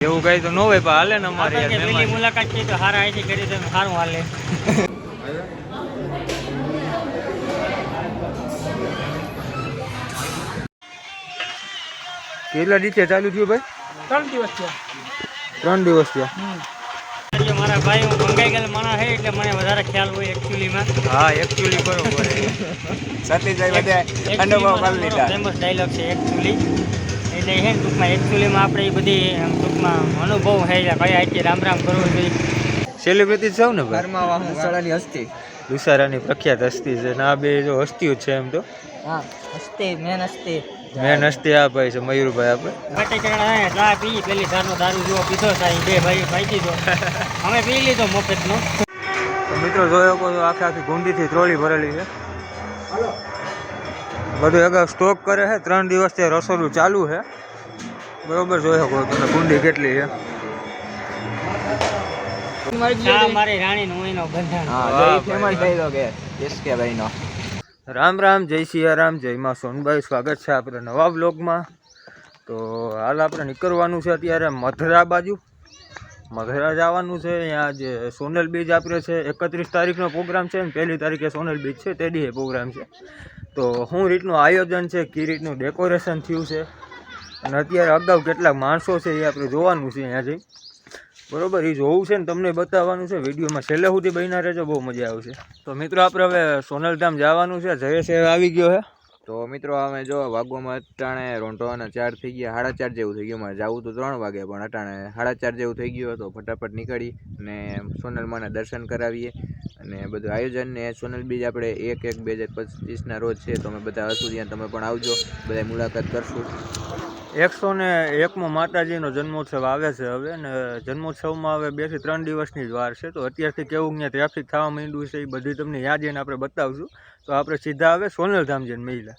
એવું કઈ તો ન હોય પણ હાલે ને અમારે પહેલી મુલાકાત છે તો હારા અહીંથી કરી તો સારું હાલે. કેટલા દિવસે ચાલુ થયું ભાઈ? 3 દિવસ થયા. 3 દિવસ થયા. મારા ભાઈ હું મંગાઈ ગયેલા માણસ છે એટલે મને વધારે ખ્યાલ હોય એકચ્યુઅલીમાં. હા એકચ્યુઅલી બરોબર. સતીશભાઈ બધા અનુભવ કરી લીધા. ફેમસ ડાયલોગ છે એકચ્યુઅલી. એટલે છે ને ટૂંકમાં એકચ્યુઅલીમાં આપણે એ બધી ટૂંકમાં અનુભવ છે કયા અહીંથી રામ રામ કરવું જોઈએ. સેલિબ્રિટી છે ને ભાઈ? ઘરમાં વાહુસળાની હસ્તી. દુસારાની પ્રખ્યાત હસ્તી છે ને આ બે જો હસ્તીઓ છે એમ તો. હા હસ્તી મેન હસ્તી. મેન હસ્તી આ ભાઈ છે મયુરભાઈ આપણે. ફટેકડા ચા પી પેલી ધારનો દારૂ જેવો પીધો સાહેબ બે ભાઈ પાઈ દીધો. અમે પી લીધો મફતનો. તો મિત્રો જોયો કો આખે આખી ગુંડીથી ટ્રોલી ભરેલી છે. બધું અગાઉ સ્ટોક કરે છે. 3 દિવસથી રસોડું ચાલુ છે. બરોબર જોયો કો તમે ગુંડી કેટલી છે. મારી રાણી નો એનો બંધાણ. હા જય ફેમસ ડાયલોગ હે એસકે ભાઈનો. રામ રામ, જય સિયારામ, જય માં સોનભાઈ. સ્વાગત છે આપણે નવા બ્લોગમાં. તો હાલ આપણે નીકળવાનું છે અત્યારે મધરા બાજુ. મધરા જવાનું છે. અહીંયા જે સોનલ બીચ આપણે છે 31 તારીખનો પ્રોગ્રામ છે ને 1 તારીખે સોનલ બીચ છે તે દી પ્રોગ્રામ છે. તો શું રીતનું આયોજન છે, કઈ રીતનું ડેકોરેશન થયું છે અને અત્યારે અગાઉ કેટલાક માણસો છે એ આપણે જોવાનું છે અહીંયા જઈ. બરોબર, એ જોવું છે ને તમને બતાવવાનું છે. વિડીયોમાં છેલ્લે સુધી બન્યા રહેજો, બહુ મજા આવશે. તો મિત્રો આપણે હવે સોનલધામ જવાનું છે. જયેશ આવી ગયો છે. તો મિત્રો અમે જો વાગવામાં અટાણે રોંઢવાના 4 થઈ ગયા, 4:30 જેવું થઈ ગયું. મારે જવું તો 3 વાગે પણ અટાણે 4:30 જેવું થઈ ગયું. તો ફટાફટ નીકળી અને સોનલમાના દર્શન કરાવીએ અને બધું આયોજન ને સોનલ બીજ આપણે 1/1/2025 રોજ છે. તો અમે બધા હશું ત્યાં, તમે પણ આવજો, બધા મુલાકાત કરશું. 101મો માતાજીનો જન્મોત્સવ આવે છે હવે ને જન્મોત્સવમાં હવે 2 થી 3 દિવસની જ વાર છે. તો અત્યારથી કેવું ત્યાં ટ્રાફિક થવા માંડ્યું છે એ બધી તમને યાદ જઈને આપણે બતાવશું. તો આપણે સીધા આવે સોનલધામ જઈને મહિલા.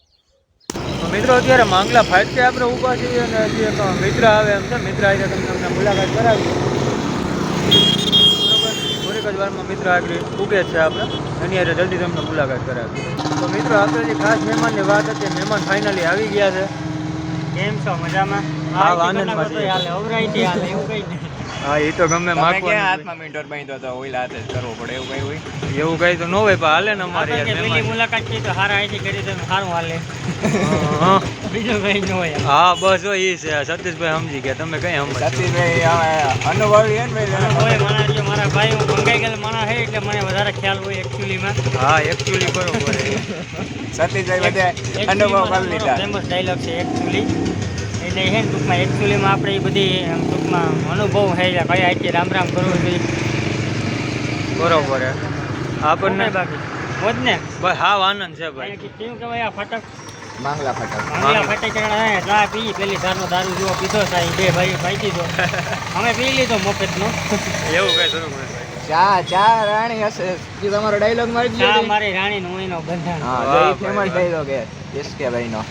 તો મિત્રો અત્યારે માંગલા ફાટકે આપણે ઊભા છીએ અને હજી એક મિત્ર આવે એમ છે. મિત્ર આજે તમને મુલાકાત કરાવી. બરોબર, થોડીક જ વારમાં મિત્ર આગળ ઉગે છે આપણે એની હારે જલ્દી તમને મુલાકાત કરાવી. તો મિત્રો આપણે જે ખાસ મહેમાનની વાત હતી, મહેમાન ફાઇનલી આવી ગયા છે. કેમ છો? મજામાં? હા આનંદમાં છે. હાલે ઓવરાઈટી હાલે એવું કઈ નહીં. હા એ તો ગમે ક્યાં હાથમાં મીટર બાંધ્યો તો ઓઈલ હાથે જ કરવો પડે એવું કઈ હોય? એવું કઈ તો ન હોય પણ હાલે ને અમારે પહેલી મુલાકાત છે તો હારા અહીંથી કરી તો સારું હાલે. બીજું કઈ ન હોય. હા બસ જો એ છે. સતીશભાઈ સમજી ગયા, તમે કઈ સમજ. સતીશભાઈ અનુભવી હે ને હોય મારા ભાઈ હું મંગાઈ ગયેલા માણસ છે એટલે મને વધારે ખ્યાલ હોય એકચ્યુઅલીમાં. હા એકચ્યુઅલી બરોબર. સતીશભાઈ બધા અનુભવ કરી લીધા. ફેમસ ડાયલોગ છે એકચ્યુઅલી. એટલે છે ને ટૂંકમાં એકચ્યુઅલીમાં આપણે એ બધી ટૂંકમાં અનુભવ છે કયા અહીંથી રામ રામ કરવું જોઈએ. બરોબર હે આપણને બાકી મોજ ને બસ હા આનંદ છે ભાઈ. કેવું કહેવાય આ ફટક માંગલા ફટાક ફટેકડા ચા પી પેલી ધારનો દારૂ જેવો પીધો સાહેબ બે ભાઈ પાઈ દીધો. અમે પી લીધો મફતનો. એવું કઈ શરૂ કરે ચા રાણી હશે જે તમારો ડાયલોગ મારી ચા મારી રાણી નું એનો બંધાણ. હા તો એ ફેમસ ડાયલોગ હે એસકે ભાઈનો.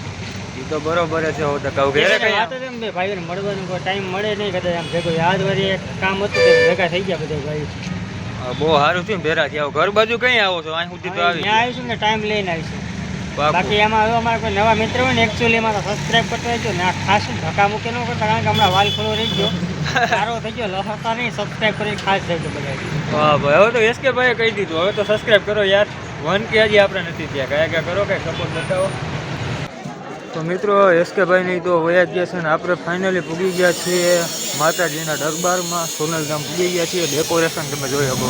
એ તો બરોબર છે. હું તો કહું ઘરે કઈ વાત એમ બે ભાઈઓને મળવાનો કોઈ ટાઈમ મળે નહીં કદાચ આમ ભેગો યાદ વળી એક કામ હતું તે ભેગા થઈ ગયા બધા ભાઈ. બહુ સારું થયું ભેરા થયા. ઘર બાજુ કઈ આવો છો? અહીં સુધી તો આવી ત્યાં આવીશું ને ટાઈમ લઈને આવીશું. બાકી એમાં હવે અમારે કોઈ નવા મિત્ર હોય ને એકચ્યુઅલી એમાં સબસ્ક્રાઈબ કરતા રહેજો ને. આ ખાસ ધક્કા મૂકે ન કરતા કારણ કે હમણાં વાલ ખોલો રહી ગયો સારો થઈ ગયો લહતા નહીં. સબસ્ક્રાઈબ કરીને ખાસ રહેજો બધા. વાહ ભાઈ, હવે તો એસકે ભાઈએ કહી દીધું હવે તો સબસ્ક્રાઈબ કરો યાર. 1K હજી આપણે નથી ત્યાં. કયા કરો કઈ સપોર્ટ બતાવો. તો મિત્રો એસકે ભાઈની તો વયા ગયા છે ને આપણે ફાઇનલી પૂગી ગયા છીએ માતાજીના દરબારમાં. સોનલધામ પૂગી ગયા છીએ. ડેકોરેશન તમે જોઈ શકો.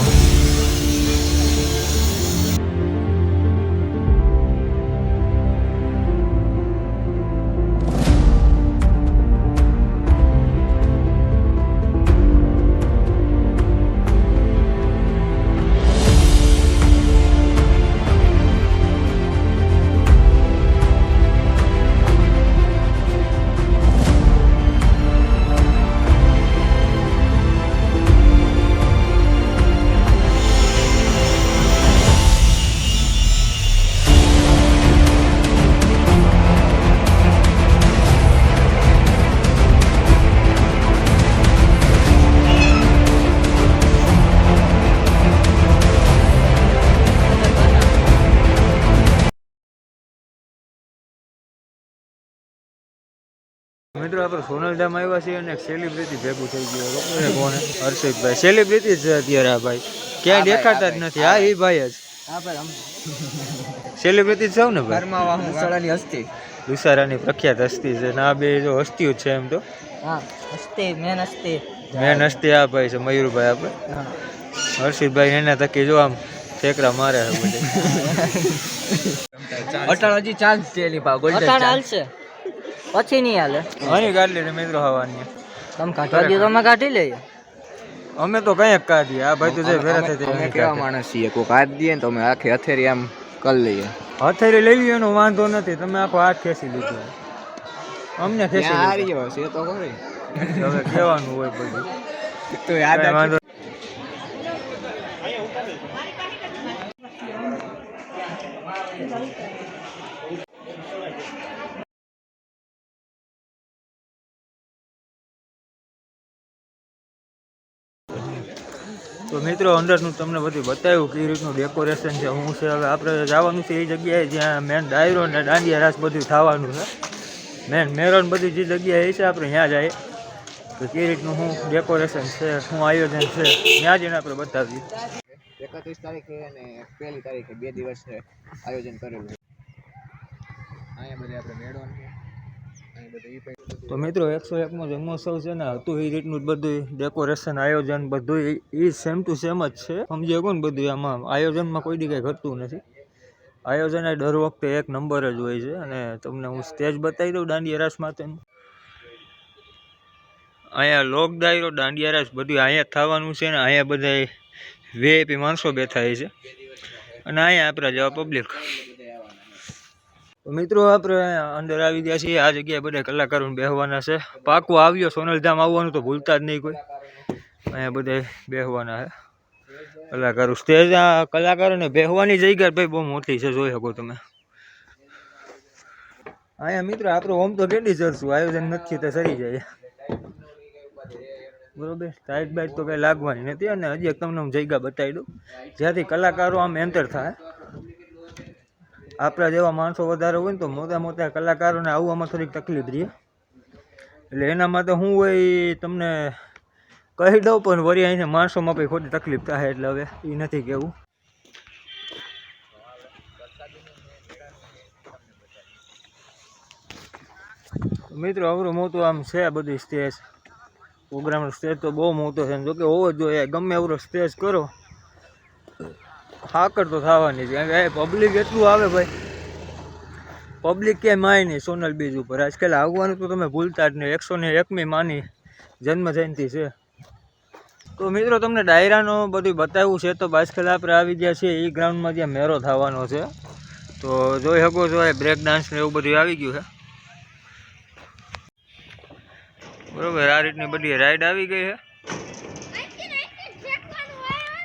મિત્રો આપણે સોનલધામ આવ્યા છીએ અને એક સેલિબ્રિટી ભેગું થઈ ગયું કોને હર્ષિતભાઈ સેલિબ્રિટી છે અત્યારે આ ભાઈ ક્યાંય દેખાતા જ નથી હા એ ભાઈ જ સેલિબ્રિટી જ સૌ ને ભાઈ હસ્તી દુસારાની પ્રખ્યાત હસ્તી છે ને આ બે જો હસ્તીઓ જ છે એમ તો મેન હસ્તી આ ભાઈ છે મયુરભાઈ આપણે હર્ષિતભાઈ એના થકી જો આમ ઠેકડા મારે છે બધે અટાણ હજી ચાન્સ છે એની પાસે ગોલ્ડન હાલશે પછી નહીં હાલે અહીં કાઢી લે મિત્રો હવાની તમે કાઢવા દો તમે કાઢી લઈએ અમે તો કંઈક કાઢીએ આ ભાઈ તો જે ભેરા થાય અમે કેવા માણસ છીએ કોઈ હાથ દઈએ ને તો અમે આખી હથેરી આમ કરી લઈએ હથેરી લઈ લઈએ એનો વાંધો નથી તમે આખો હાથ ખેંચી લીધો અમને ખેંચી હારી છે તો ખરી હવે કહેવાનું હોય બધું તો યાદ વાંધો તો મિત્રો અંદરનું તમને બધું બતાવ્યું કઈ રીતનું ડેકોરેશન છે શું છે હવે આપણે જવાનું છે એ જગ્યાએ જ્યાં મેન ડાયરો ને દાંડિયા રાસ બધું થવાનું છે મેન મેરોન બધી જે જગ્યાએ છે આપણે ત્યાં જઈએ તો કઈ રીતનું શું ડેકોરેશન છે શું આયોજન છે ત્યાં જઈને આપણે બતાવીએ 31 તારીખે અને 1 તારીખે 2 દિવસ આયોજન કરેલું અહીંયા બધે આપણે મેળવાનું છે તો મિત્રો 101મો જન્મોત્સવ છે ને હતું એ રીતનું જ બધું ડેકોરેશન આયોજન બધું એ સેમ ટુ સેમ જ છે સમજી શકો ને બધું આમાં આયોજનમાં કોઈ દી કંઈ ઘટતું નથી આયોજન એ દર વખતે એક નંબર જ હોય છે અને તમને હું સ્ટેજ બતાવી દઉં દાંડિયા રાસ માટેનું અહીંયા લોક ડાયરો દાંડિયા રાસ બધું અહીંયા જ થવાનું છે ને અહીંયા બધા વીઆઈપી માણસો બેઠા છે અને અહીંયા આપણા જેવા પબ્લિક તો મિત્રો આપણે અંદર આવી ગયા છીએ આ જગ્યાએ બધા કલાકારોને બેસવાના છે પાકું આવ્યો સોનલધામ આવવાનું તો ભૂલતા જ નહીં કોઈ અહીંયા બધા બેસવાના છે કલાકારો સ્ટેજ આ કલાકારોને બેસવાની જગ્યા ભાઈ બહુ મોટી છે જોઈ શકો તમે અહીંયા મિત્રો આપણે ઓમ તો કેટલી ચડશું આયોજન નથી તો સરી જાય બરોબર ટાઈટ બાઈટ તો કંઈ લાગવાની નથી અને હજી એક તમને હું જગ્યા બતાવી દઉં જ્યાંથી કલાકારો આમ એન્ટર થાય આપણા જેવા માણસો વધારે હોય ને તો મોટા મોટા કલાકારોને આવવામાં થોડીક તકલીફ રહે એટલે એના માટે શું હોય એ તમને કહી દઉં પણ વળી અહીંને માણસોમાં પછી ખોટી તકલીફ થાય એટલે હવે એ નથી કહેવું મિત્રો અવરું મોટું આમ છે બધું સ્ટેજ પ્રોગ્રામનો સ્ટેજ તો બહુ મોટો છે જોકે હોવો જ જોઈએ ગમે એવરો સ્ટેજ કરો હાકર તો થવાની છે કારણ કે પબ્લિક એટલું આવે ભાઈ પબ્લિક ક્યાંય માય નહીં સોનલ બીચ ઉપર આજકાલ આવવાનું તો તમે ભૂલતા જ નહીં 101મી માની જન્મ જયંતિ છે તો મિત્રો તમને ડાયરાનો બધું બતાવ્યું છે તો આજકાલ આપણે આવી ગયા છીએ એ ગ્રાઉન્ડમાં જ્યાં મેળો થવાનો છે તો જોઈ શકો છો એ બ્રેક ડાન્સ ને એવું બધું આવી ગયું છે બરોબર આ રીતની બધી રાઈડ આવી ગઈ છે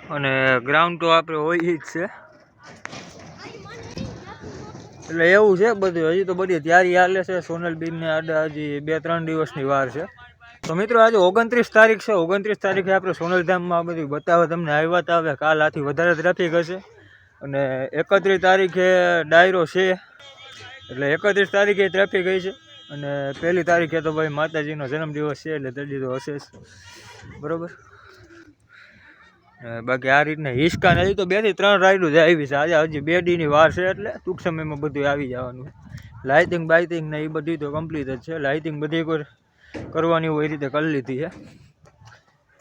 અને ગ્રાઉન્ડ તો આપણે હોય જ છે એટલે એવું છે બધું હજી તો બધી તૈયારી હાલે છે સોનલ બીચને આડા હજી 2-3 દિવસની વાર છે તો મિત્રો આજે 29 તારીખ છે 29 તારીખે આપણે સોનલધામમાં બધું બતાવવા તમને આવ્યા હતા હવે કાલ આથી વધારે ટ્રાફિક હશે અને 31 તારીખે ડાયરો છે એટલે 31 તારીખે ટ્રાફિક હશે અને 1 તારીખે તો ભાઈ માતાજીનો જન્મદિવસ છે એટલે તે તો હશે જ બરાબર બાકી આ રીતના હિસકા નથી તો 2 થી 3 રાઈડો જ આવી છે આજે હજી 2 દીની વાર છે એટલે ટૂંક સમયમાં બધું આવી જવાનું લાઇટિંગ બાઇટિંગ ને એ બધી તો કમ્પ્લીટ જ છે લાઇટિંગ બધી કોઈ કરવાની હોય એ રીતે કરી લીધી છે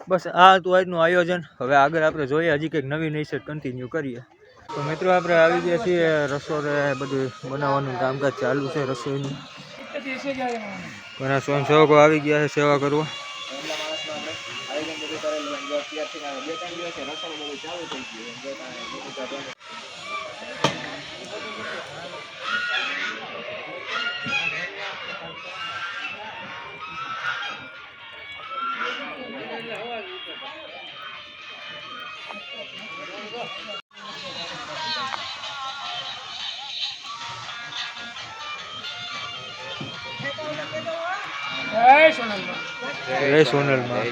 બસ આ હતું આજનું આયોજન હવે આગળ આપણે જોઈએ હજી કંઈક નવી નવી કન્ટિન્યુ કરીએ તો મિત્રો આપણે આવી ગયા છીએ રસોઈ બધું બનાવવાનું કામકાજ ચાલુ છે રસોઈનું ઘણા સ્વયંસેવકો આવી ગયા છે સેવા કરવા સોનલમાં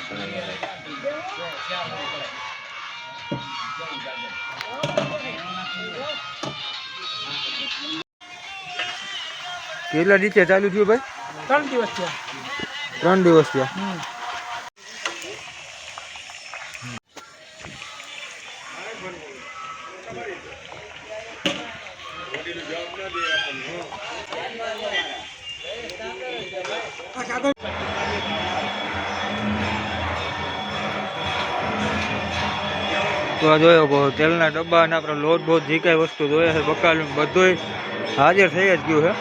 કેટલા દિવસે ચાલુ થયું ભાઈ 3 દિવસ થયા 3 દિવસ થયા. તો આ જોયો કહો તેલના ડબ્બા અને આપણે લોટ બોટ જે કાંઈ વસ્તુ જોઈએ છે બકાલું બધુંય હાજર થઈ જ ગયું છે.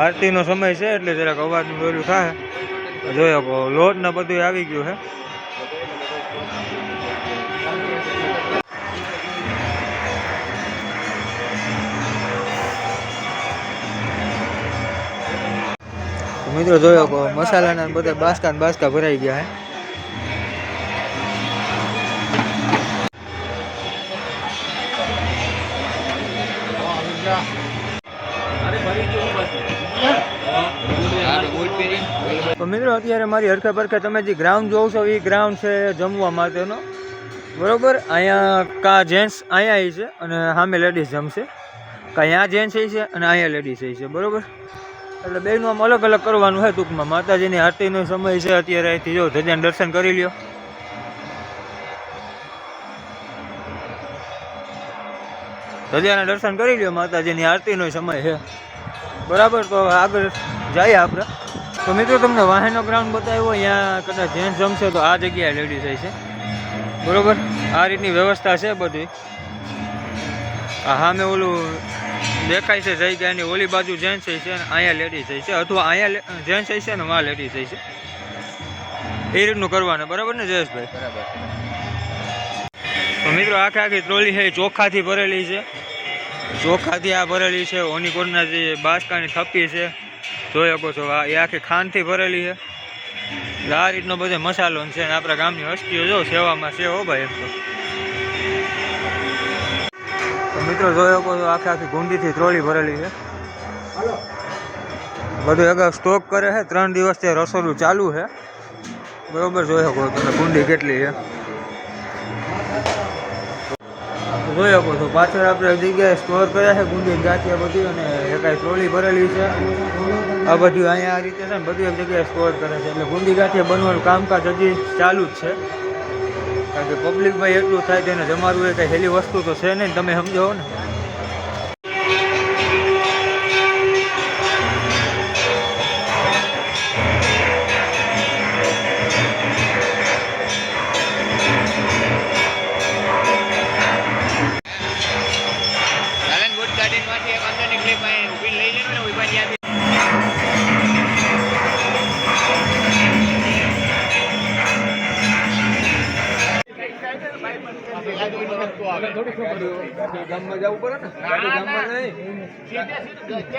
આરતીનો સમય છે એટલે જરાક અવાજનું વેલું થાય. જોયો કહો લોટ ને બધું આવી ગયું છે. મિત્રો જોયો કહો મસાલાના બધા બાસકા ને બાસકા ભરાઈ ગયા છે. તો મિત્રો અત્યારે મારી હરખે પરખે તમે જે ગ્રાઉન્ડ જોવો છો એ ગ્રાઉન્ડ છે જમવા માટેનો, બરોબર. અહીંયા કા જેન્ટ્સ અહીંયા છે અને સામે લેડીઝ જમશે, કા અહીંયા જેન્ટ્સ છે અને અહીંયા લેડીઝ છે, બરોબર. એટલે બેનું આમ અલગ અલગ કરવાનું છે ટૂંકમાં. માતાજીની આરતીનો સમય છે અત્યારે. અહીંથી જો ધજાના દર્શન કરી લ્યો. ધજાના દર્શન કરી લ્યો, માતાજીની આરતીનો સમય છે, બરાબર. તો આગળ જઈએ આપણે. તો મિત્રો તમને વાહનનો ગ્રાઉન્ડ બતાવ્યો, અહીંયા કદાચ જેન્ટ્સ જમશે તો આ જગ્યાએ લેડીઝ છે, બરોબર. આ રીતની વ્યવસ્થા છે બધી. આ સામે ઓલું દેખાય છે જગ્યાની ઓલી બાજુ જેન્ટ્સ છે અને અહીંયા લેડીઝ છે, અથવા અહીંયા જેન્ટ્સ છે ને માં લેડીઝ છે. એ રીતનું કરવાનું, બરાબર ને જયેશભાઈ? બરાબર. તો મિત્રો આખી ટ્રોલી છે ચોખાથી ભરેલી છે. ચોખાથી આ ભરેલી છે. ઓનીકોટના જે બાસકાની થપ્પી છે જોઈ શકો છો, એ આખી ખાંડથી ભરેલી છે. એટલે આ રીતનો બધો મસાલો છે. અને આપણા ગામની હસ્તીઓ જો સેવામાં છે હો ભાઈ. એમ તો મિત્રો જોઈ શકો છો આખી ગુંડીથી ટ્રોલી ભરેલી છે. બધું અગાઉ સ્ટોક કરે છે. 3 દિવસથી રસોડું ચાલુ છે, બરોબર. જોઈ શકો તમે ગુંડી કેટલી છે જોઈ શકો છો. પાછળ આપણે જગ્યાએ સ્ટોર કર્યા છે ગુંડી ગાંઠિયા બધી, અને એકાઈ ટ્રોલી ભરેલી છે. આ બધું અહીંયા આ રીતે છે ને બધી એક જગ્યાએ સ્ટોર કરે છે. એટલે ગુંડી ગાંઠિયા બનવાનું કામકાજ હજી ચાલુ જ છે. કારણ કે પબ્લિક ભાઈ એટલું થાય તેને જમાડવું એ કંઈ હેલી વસ્તુ તો છે નહીં, તમે સમજો ને.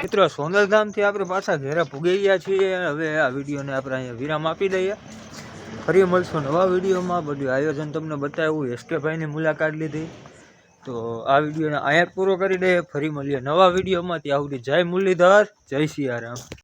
મિત્રો સોનલધામથી આપણે પાછા ઘેરે પૂગી ગયા છીએ. હવે આ વિડીયોને આપણે અહીંયા વિરામ આપી દઈએ. ફરી મળશું નવા વિડીયોમાં. બધું આયોજન તમને બતાવ્યું, એસકે ભાઈની મુલાકાત લીધી. તો આ વિડીયોને અહીંયા જ પૂરો કરી દઈએ. ફરી મળીએ નવા વિડીયોમાં. ત્યાં સુધી જય મુરલીધર, જય સિયારામ.